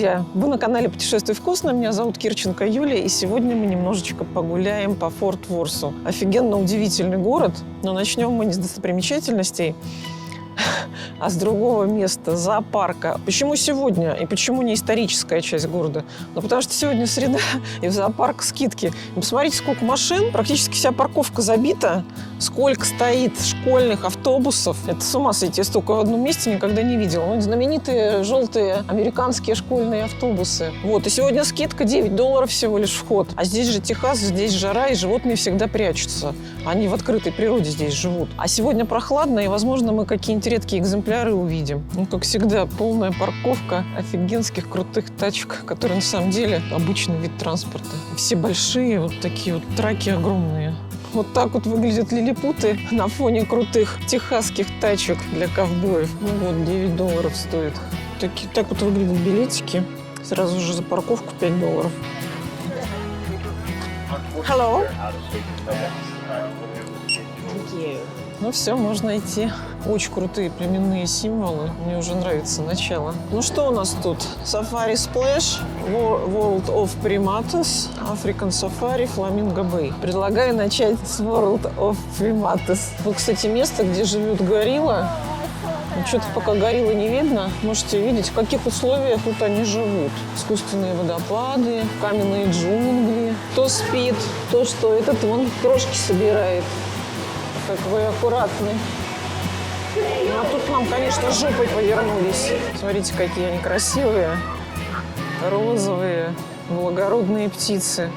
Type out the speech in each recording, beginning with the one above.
друзья! Вы на канале «Путешествуй вкусно». Меня зовут Кирченко Юлия. И сегодня мы немножечко погуляем по Форт Ворсу. Офигенно удивительный город. Но начнем мы не с достопримечательностей, а с другого места, зоопарка. Почему сегодня? И почему не историческая часть города? Ну, потому что сегодня среда, и в зоопарк скидки. И посмотрите, сколько машин. Практически вся парковка забита. Сколько стоит школьных автобусов. Это с ума сойти. Я столько в одном месте никогда не видела. Ну, знаменитые желтые американские школьные автобусы. Вот. И сегодня скидка $9 всего лишь вход. А здесь же Техас, здесь жара, и животные всегда прячутся. Они в открытой природе здесь живут. А сегодня прохладно, и, возможно, мы какие-нибудь редкие экземпляры увидим. Ну, как всегда, полная парковка офигенских крутых тачек, которые на самом деле обычный вид транспорта. Все большие, вот такие вот траки огромные. Вот так вот выглядят лилипуты на фоне крутых техасских тачек для ковбоев. Ну вот, $9 стоит. Так вот выглядят билетики. Сразу же за парковку $5. Hello. Ну все, можно идти. Очень крутые племенные символы. Мне уже нравится начало. Ну что у нас тут? Safari Splash, World of Primates, African Safari, Flamingo Bay. Предлагаю начать с World of Primates. Вот, кстати, место, где живет горилла. Что-то пока гориллы не видно. Можете видеть, в каких условиях тут они живут. Искусственные водопады, каменные джунгли. То спит, то что этот вон крошки собирает. Как вы аккуратны. А тут нам, конечно, жопой повернулись. Смотрите, какие они красивые. Розовые, благородные птицы.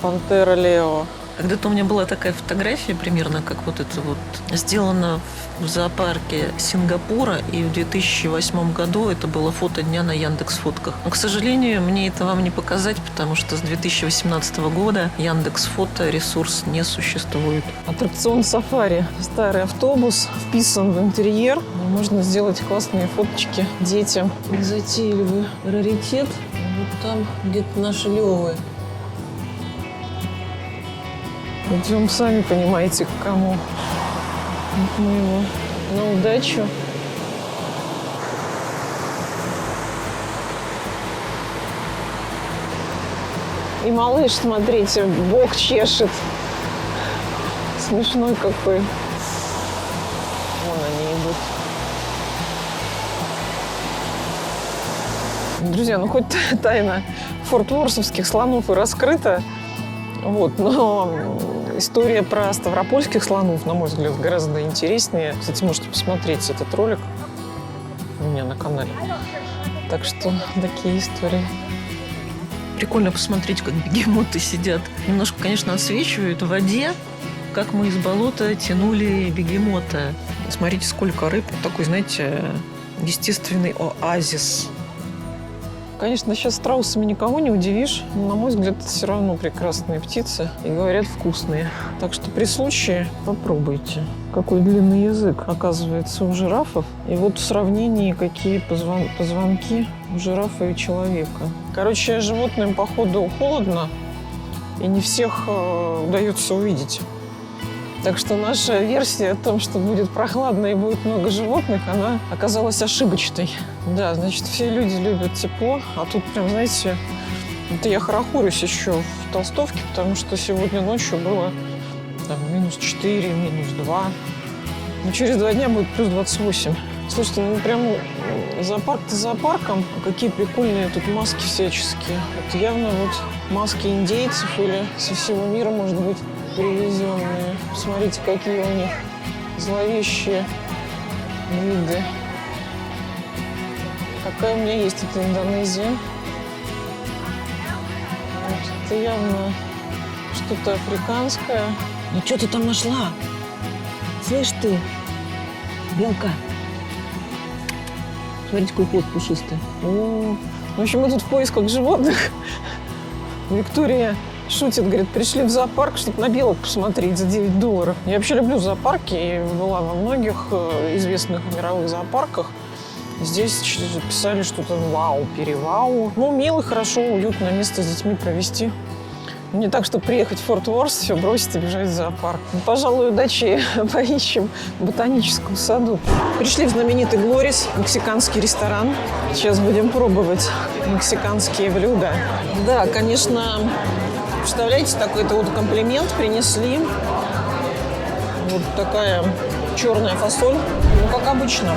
Пантера Лео. Когда-то у меня была такая фотография, примерно как вот это вот, сделана в зоопарке Сингапура, и в 2008 году это было фото дня на Яндекс.Фотках. Но, к сожалению, мне это вам не показать, потому что с 2018 года Яндекс.Фото ресурс не существует. Аттракцион сафари. Старый автобус вписан в интерьер. Можно сделать классные фоточки детям. Затейливый раритет. Вот там где-то наши левые. Идем, сами понимаете, к кому. Вот мы его на удачу. И малыш, смотрите, бок чешет. Смешной какой. Вон они идут. Друзья, ну хоть тайна форт-ворсовских слонов и раскрыта. Вот, но история про ставропольских слонов, на мой взгляд, гораздо интереснее. Кстати, можете посмотреть этот ролик у меня на канале. Так что такие истории. Прикольно посмотреть, как бегемоты сидят. Немножко, конечно, отсвечивают в воде, как мы из болота тянули бегемота. Смотрите, сколько рыб. Такой, знаете, естественный оазис. Конечно, сейчас страусами никого не удивишь, но, на мой взгляд, это все равно прекрасные птицы и, говорят, вкусные. Так что при случае попробуйте. Какой длинный язык, оказывается, у жирафов. И вот в сравнении, какие позвонки у жирафа и человека. Короче, животным, походу, холодно, и не всех удается увидеть. Так что наша версия о том, что будет прохладно и будет много животных, она оказалась ошибочной. Да, значит, все люди любят тепло, а тут прям, знаете, это я хорохорюсь еще в толстовке, потому что сегодня ночью было там, -4, -2. Но через 2 дня будет +28. Слушайте, ну прям зоопарк-то зоопарком. Какие прикольные тут маски всяческие. Это явно вот маски индейцев или со всего мира, может быть, привезенные. Посмотрите, какие у них зловещие виды. Какая у меня есть эта Индонезия. Вот, это явно что-то африканское. Ну что ты там нашла? Слышь ты, белка. Смотрите, какой хвост пушистый. О, в общем, мы тут в поисках животных. Виктория шутит, говорит, пришли в зоопарк, чтобы на белок посмотреть за $9. Я вообще люблю зоопарки и была во многих известных мировых зоопарках. Здесь писали что-то вау, перевау. Ну, мило, хорошо, уютно место с детьми провести. Не так, чтобы приехать в Форт Уорс, все бросить и бежать в зоопарк. Ну, пожалуй, удачи поищем в ботаническом саду. Пришли в знаменитый Глорис, мексиканский ресторан. Сейчас будем пробовать мексиканские блюда. Да, конечно, представляете, такой-то вот комплимент принесли. Вот такая черная фасоль. Ну, как обычно.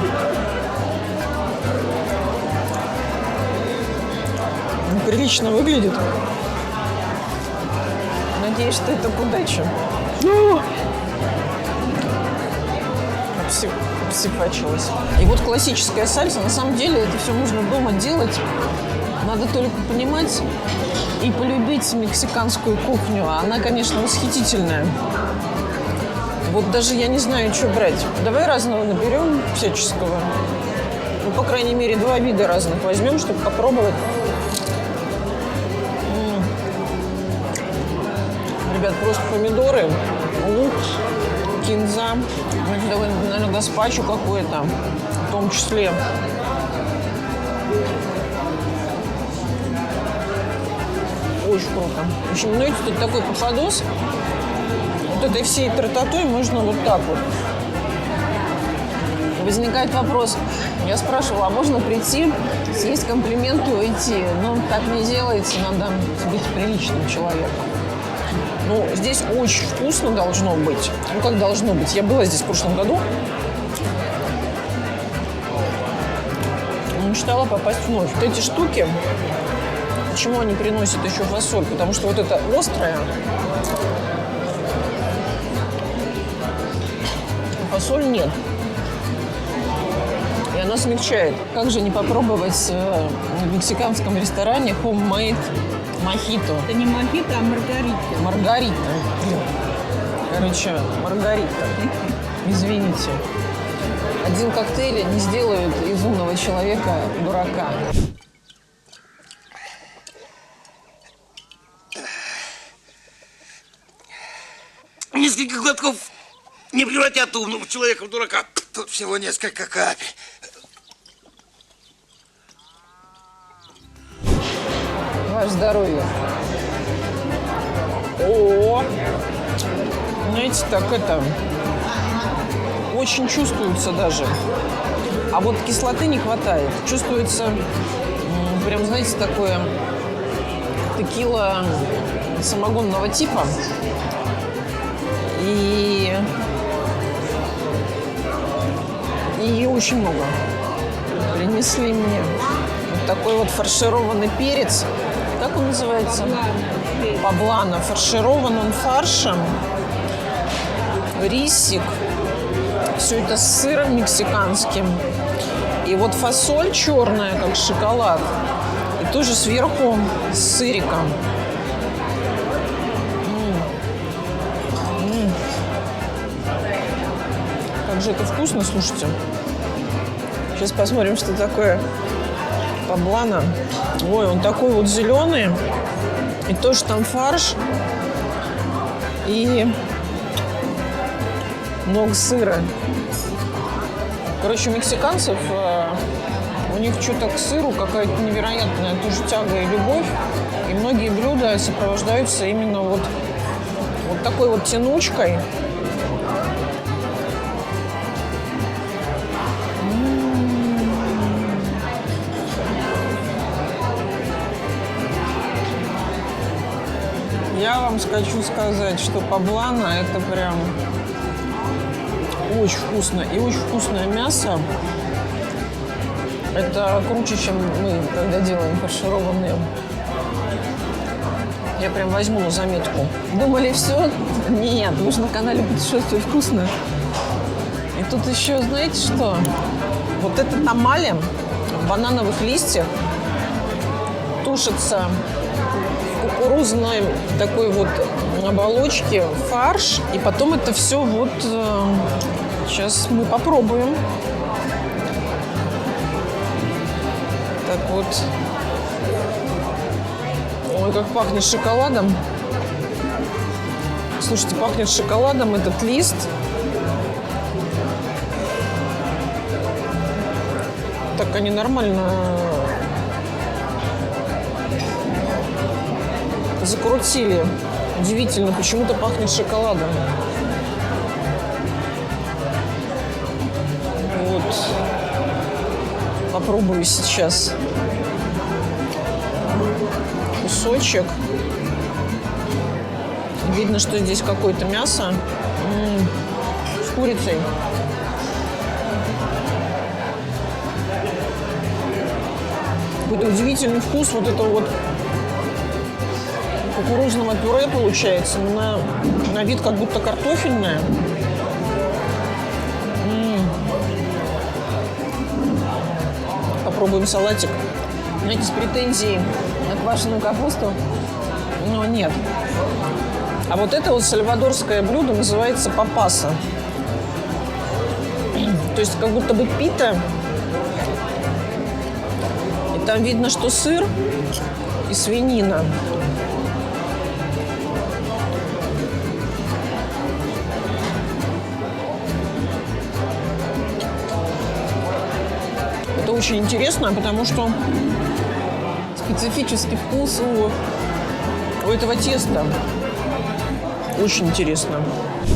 Прилично выглядит. Надеюсь, что это к удаче. Обсыпачилась. И вот классическая сальса. На самом деле это все нужно дома делать. Надо только понимать и полюбить мексиканскую кухню. Она, конечно, восхитительная. Вот даже я не знаю, что брать. Давай разного наберем всяческого. Ну, по крайней мере, 2 вида разных возьмем, чтобы попробовать. Ребят, просто помидоры, лук, кинза, наверное, гаспачо какое-то, в том числе. Очень круто. В общем, знаете, тут такой попадос. Вот этой всей тартатой можно вот так вот. Возникает вопрос. Я спрашивала, а можно прийти, съесть комплимент и уйти? Ну, так не делается, надо быть приличным человеком. Ну, здесь очень вкусно должно быть. Ну, как должно быть? Я была здесь в прошлом году. Мечтала попасть вновь. Вот эти штуки, почему они приносят еще фасоль? Потому что вот это острое, фасоль нет. И она смягчает. Как же не попробовать в мексиканском ресторане homemade мохито? Это не мохито, а маргарита. Маргарита. Короче, маргарита. Извините. Один коктейль не сделает из умного человека дурака. Несколько глотков не превратят умного человека в дурака. Тут всего несколько капель. Ваше здоровье. О, знаете, так это очень чувствуется даже. А вот кислоты не хватает. Чувствуется прям, знаете, такое текила самогонного типа. И ее очень много. Принесли мне вот такой вот фаршированный перец. Как он называется? Поблано. Фарширован он фаршем. Рисик. Все это с сыром мексиканским. И вот фасоль черная, как шоколад. И тоже сверху с сыриком. Как же это вкусно, слушайте. Сейчас посмотрим, что такое поблано. Ой, он такой вот зеленый. И тоже там фарш. И много сыра. Короче, у мексиканцев у них что-то к сыру какая-то невероятная тоже тяга и любовь. И многие блюда сопровождаются именно вот такой вот тянучкой. Я вам хочу сказать, что поблано это прям очень вкусно. И очень вкусное мясо. Это круче, чем мы, когда делаем фаршированные. Я прям возьму на заметку. Думали, все? Нет, мы же на канале «Путешествие вкусно». И тут еще, знаете что? Вот это тамале в банановых листьях тушится в кукурузной такой вот оболочке фарш. И потом это все вот... Сейчас мы попробуем. Так вот. Ой, как пахнет шоколадом. Слушайте, пахнет шоколадом этот лист. Так они нормально закрутили Удивительно, почему-то пахнет шоколадом. Вот. Попробую сейчас кусочек. Видно, что здесь какое-то мясо с курицей. Какой-то удивительный вкус вот этого вот кукурузного пюре получается. На вид как будто картофельное. Попробуем салатик. Знаете, с претензией на квашеную капусту. Но нет. А вот это вот сальвадорское блюдо называется папаса. То есть как будто бы пита. И там видно, что сыр и свинина. Это очень интересно, потому что специфический вкус у этого теста. Очень интересно.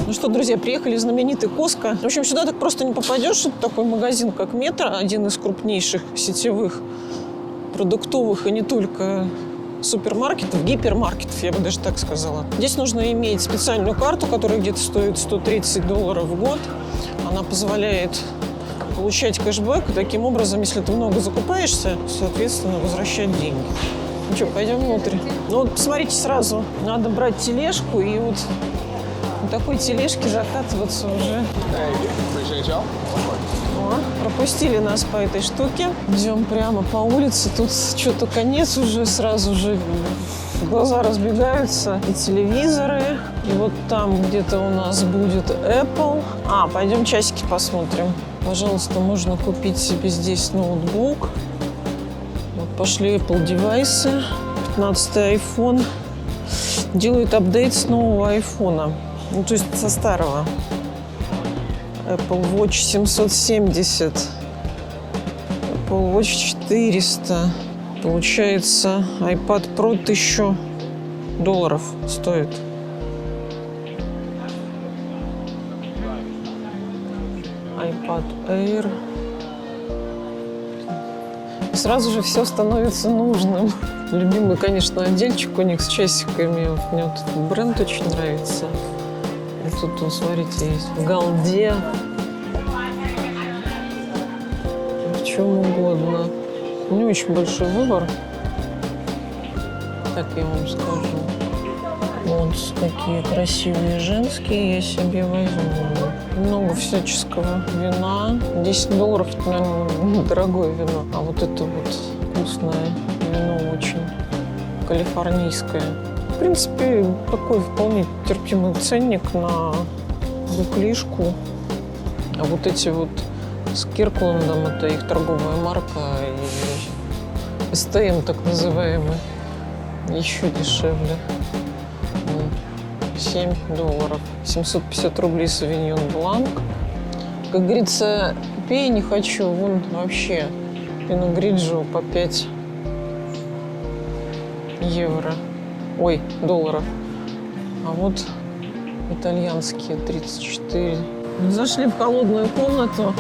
Ну что, друзья, приехали в знаменитый Costco. В общем, сюда так просто не попадешь. Это такой магазин, как Метро, один из крупнейших сетевых продуктовых и не только супермаркетов, гипермаркетов, я бы даже так сказала. Здесь нужно иметь специальную карту, которая где-то стоит $130 в год. Она позволяет получать кэшбэк. И таким образом, если ты много закупаешься, соответственно, возвращать деньги. Ну что, пойдем внутрь. Ну вот посмотрите сразу. Надо брать тележку и вот на такой тележке закатываться уже. О, пропустили нас по этой штуке. Идем прямо по улице. Тут что-то конец уже, сразу же глаза разбегаются. И телевизоры. И вот там где-то у нас будет Apple. Пойдем часики посмотрим. Пожалуйста, можно купить себе здесь ноутбук. Вот пошли Apple девайсы. 15-й iPhone. Делают апдейт с нового iPhone. Ну, то есть со старого. Apple Watch 770. Apple Watch 400. Получается, iPad Pro $1000 стоит. iPad Air. Сразу же все становится нужным. Любимый, конечно, отдельчик у них с часиками. Мне вот этот бренд очень нравится. И тут, смотрите, есть в голде. В чем угодно. Не очень большой выбор. Так я вам скажу. Вот такие красивые женские я себе возьму. Много всяческого вина. $10 это, наверное, дорогое вино. А вот это вот вкусное вино очень калифорнийское. В принципе, такой вполне терпимый ценник на буклишку. А вот эти вот с Киркландом, это их торговая марка, и СТМ так называемый, еще дешевле. $7. 750 рублей Sauvignon Blanc. Как говорится, пей не хочу, вон вообще Пино Гриджио по 5 евро. Ой, долларов. А вот итальянские 34. Зашли в холодную комнату.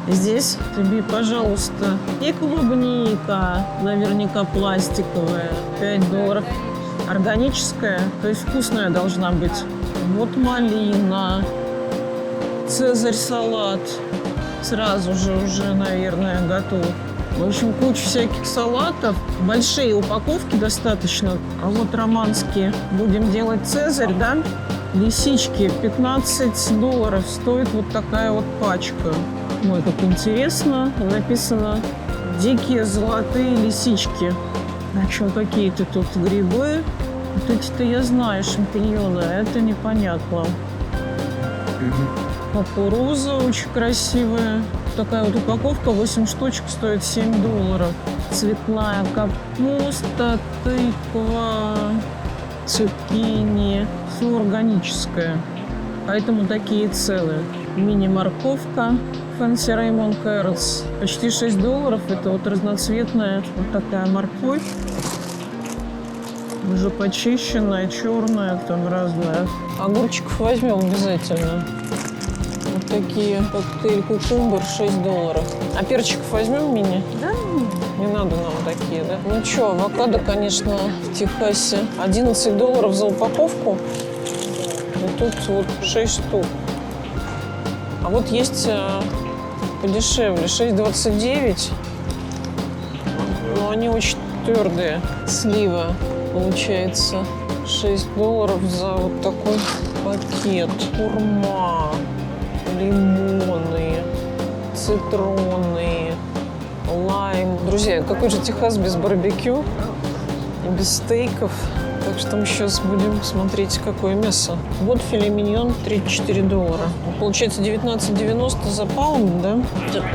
Здесь тебе, пожалуйста, и клубника, наверняка пластиковая, $5. Органическая, то есть вкусная должна быть. Вот малина, цезарь салат. Сразу же уже, наверное, готов. В общем, куча всяких салатов. Большие упаковки достаточно. А вот романские. Будем делать цезарь, да? Лисички. $15 стоит вот такая вот пачка. Ой, как интересно. Написано «Дикие золотые лисички». А что, какие-то тут грибы? Вот эти-то я знаю, шампиньоны. Это непонятно. Кукуруза очень красивая. Такая вот упаковка, 8 штучек, стоит $7. Цветная капуста, тыква, цукини. Все органическое. Поэтому такие цены. Мини-морковка. Fancy Raymond Carrots. Почти $6. Это вот разноцветная вот такая морковь. Уже почищенная, черная, там разная. Огурчиков возьмем обязательно. Вот такие коктейль кукумбер $6. А перчиков возьмем мини? Да. Не надо нам такие, да? Ну что, авокадо, конечно, в Техасе $11 за упаковку. И тут вот 6 штук. А вот есть подешевле, $6.29. Но они очень твердые. Слива, получается, $6 за вот такой пакет. Хурма, лимоны, цитроны, лайм. Друзья, какой же Техас без барбекю и без стейков. Так что мы сейчас будем смотреть, какое мясо. Вот филе миньон $34. Получается $19.90 за паунд, да?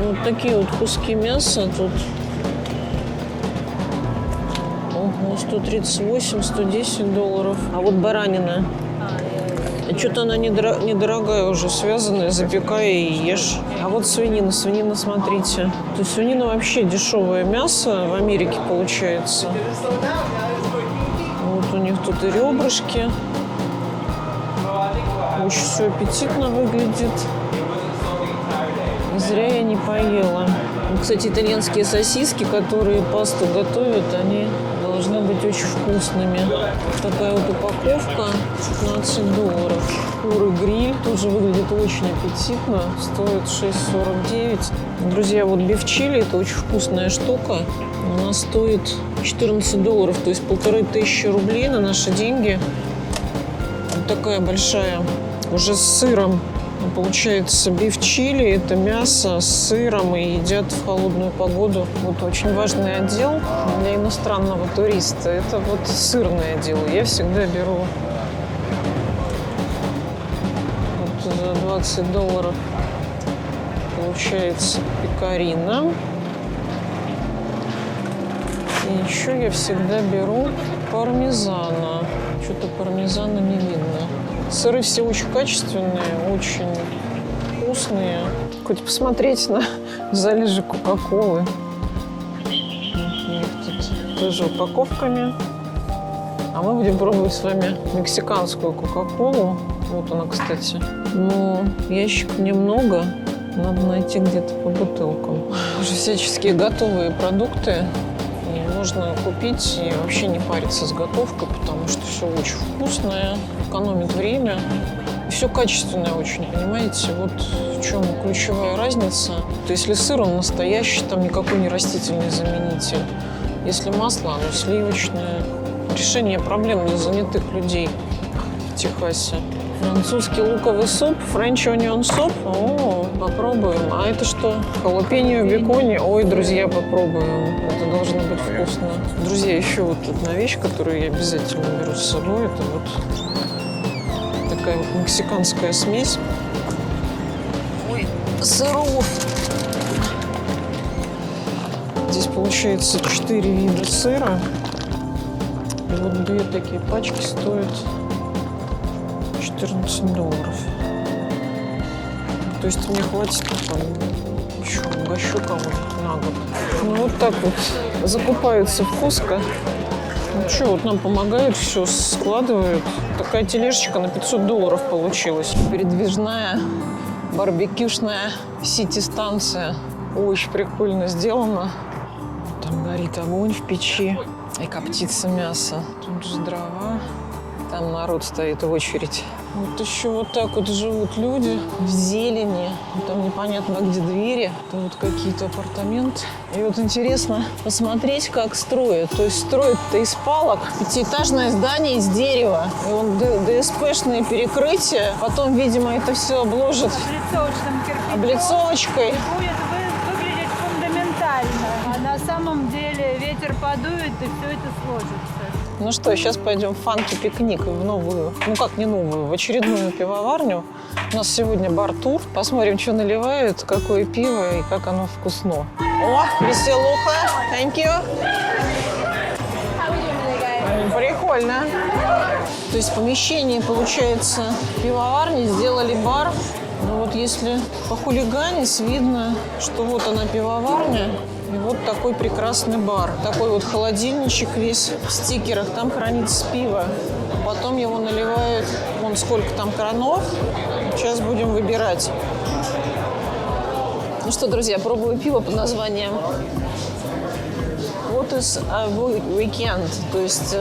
Вот такие вот куски мяса тут. Ого, $138, $110. А вот баранина. Что-то она недорогая уже, связанная, запекай и ешь. А вот свинина, смотрите. То есть свинина вообще дешевое мясо в Америке получается. Вот у них тут и ребрышки. Очень все аппетитно выглядит. Зря я не поела. Кстати, итальянские сосиски, которые пасту готовят, они должны быть очень вкусными. Такая вот упаковка, $15. Куры гриль тоже выглядит очень аппетитно, стоит $6.49. Друзья, вот биф чили, это очень вкусная штука. Она стоит $14, то есть 1500 рублей на наши деньги. Вот такая большая, уже с сыром. Получается, биф чили – это мясо с сыром и едят в холодную погоду. Вот очень важный отдел для иностранного туриста – это вот сырное отдел. Я всегда беру вот за $20 получается пекарина. И еще я всегда беру пармезана. Что-то пармезана не видно. Сыры все очень качественные, очень вкусные. Хоть посмотреть на залежи кока-колы. У них тут тоже упаковками. А мы будем пробовать с вами мексиканскую кока-колу. Вот она, кстати. Но ящик немного. Надо найти где-то по бутылкам. Уже всяческие готовые продукты. И можно купить и вообще не париться с готовкой, потому что все очень вкусное, экономит время. И все качественное очень, понимаете? Вот в чем ключевая разница. То если сыр, он настоящий, там никакой не растительный заменитель. Если масло, оно сливочное. Решение проблем для занятых людей в Техасе. Французский луковый суп, French onion soup. О, попробуем. А это что? Халапеньо, бекони. Ой, друзья, попробуем. Это должно быть вкусно. Друзья, еще вот одна вещь, которую я обязательно беру с собой. Это вот такая вот мексиканская смесь. Ой, сыров. Здесь получается 4 вида сыра. И вот 2 такие пачки стоят $14. То есть мне хватит там еще угощу кого-то на год. Ну вот так вот закупаются вкусно. Ну что, вот нам помогают, все складывают. Такая тележечка на $500 получилась. Передвижная барбекюшная сити-станция. Очень прикольно сделано. Там горит огонь в печи и коптится мясо. Тут же дрова. Там народ стоит в очередь. Вот еще вот так вот живут люди в зелени. Там непонятно, где двери. Это вот какие-то апартаменты. И вот интересно посмотреть, как строят. То есть строят-то из палок. Пятиэтажное здание из дерева. И вот ДСПшные перекрытия. Потом, видимо, это все обложат облицовочкой. Будет выглядеть фундаментально. А на самом деле ветер подует, и все это сложится. Ну что, сейчас пойдем в фанки-пикник в новую, ну как не новую, в очередную пивоварню. У нас сегодня бар-тур. Посмотрим, что наливают, какое пиво и как оно вкусно. О, веселуха. Thank you. Прикольно. То есть в помещении, получается, пивоварни сделали бар. Но вот если похулиганить, видно, что вот она пивоварня. И вот такой прекрасный бар. Такой вот холодильничек весь в стикерах. Там хранится пиво. Потом его наливают, вон сколько там кранов. Сейчас будем выбирать. Ну что, друзья, пробую пиво под названием What is a weekend? То есть,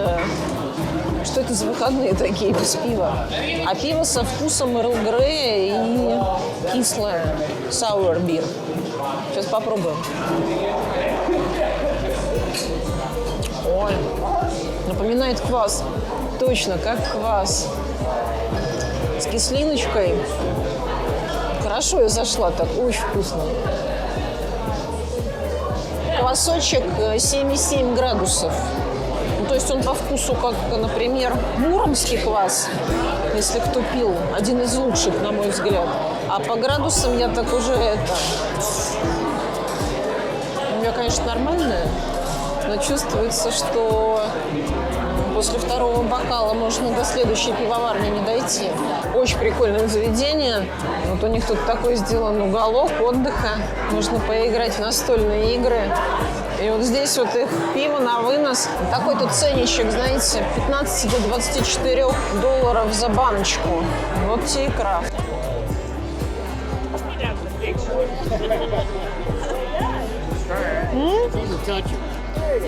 что это за выходные такие без пива? А пиво со вкусом Эрл Грея и кислое sour beer. Сейчас попробуем. Ой, напоминает квас. Точно, как квас. С кислиночкой. Хорошо я зашла так, очень вкусно. Квасочек 7,7 градусов. Ну, то есть он по вкусу, как, например, муромский квас, если кто пил. Один из лучших, на мой взгляд. А по градусам я так уже это... У меня, конечно, нормальная, но чувствуется, что после второго бокала можно до следующей пивоварни не дойти. Очень прикольное заведение. Вот у них тут такой сделан уголок отдыха. Можно поиграть в настольные игры. И вот здесь вот их пиво на вынос. Такой тут ценничек, знаете, 15 до 24 долларов за баночку. Вот тебе и крафт.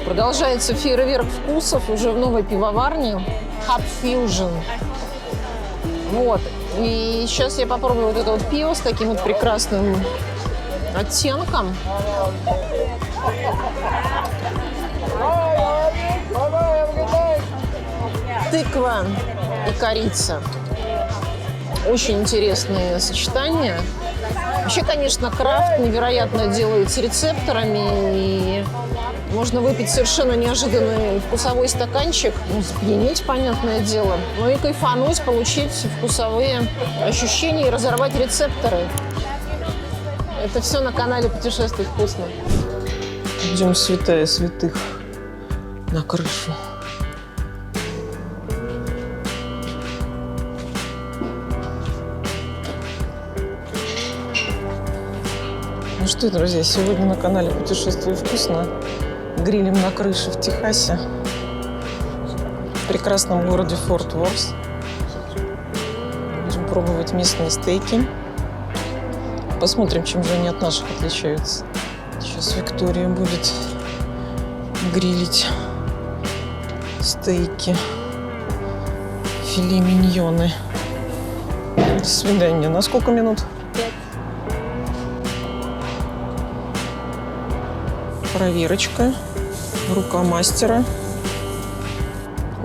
Продолжается фейерверк вкусов уже в новой пивоварне Hop Fusion. Вот. И сейчас я попробую вот это вот пиво с таким вот прекрасным оттенком. Тыква и корица. Очень интересные сочетания. Вообще, конечно, крафт невероятно делает с рецепторами. И можно выпить совершенно неожиданный вкусовой стаканчик. Ну, спьянеть, понятное дело. Ну и кайфануть, получить вкусовые ощущения и разорвать рецепторы. Это все на канале «Путешествуй вкусно». Идем святая святых на крышу. Ну что, друзья, сегодня на канале «Путешествуй вкусно» грилем на крыше в Техасе, в прекрасном городе Форт Уорс. Будем пробовать местные стейки. Посмотрим, чем же они от наших отличаются. Сейчас Виктория будет грилить стейки, филе миньоны. До свидания. На сколько минут? 5. Проверочка. Рука мастера.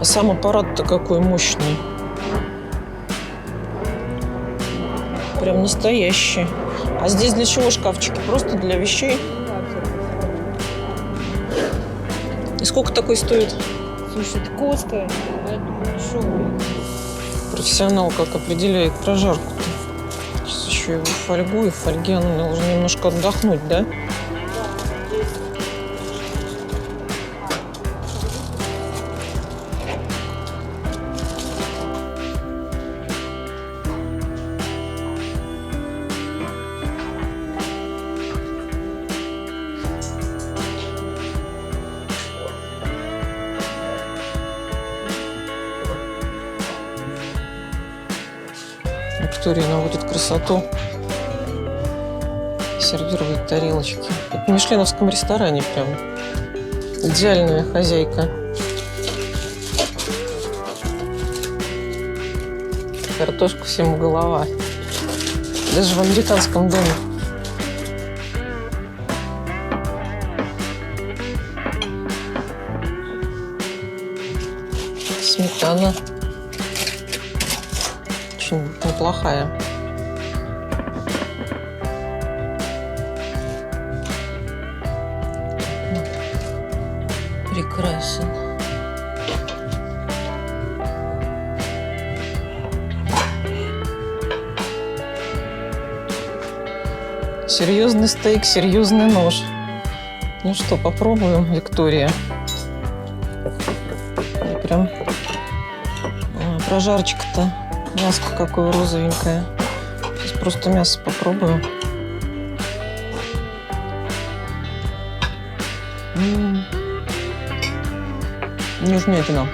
А сам аппарат-то какой мощный. Прям настоящий. А здесь для чего шкафчики? Просто для вещей? И сколько такой стоит? Слушай, это Коста, поэтому дешевый. Профессионал как определяет прожарку-то. Сейчас еще его в фольгу, и в фольге она должна немножко отдохнуть, да? Виктория наводит красоту. Сервирует тарелочки. Как в мишленовском ресторане прям. Идеальная хозяйка. Картошка всему голова. Даже в американском доме. Сметана. Очень неплохая. Прекрасен. Серьезный стейк, серьезный нож. Ну что, попробуем, Виктория. Прям прожарочка-то. Мяско какое розовенькое. Сейчас просто мясо попробую. Нежнятина.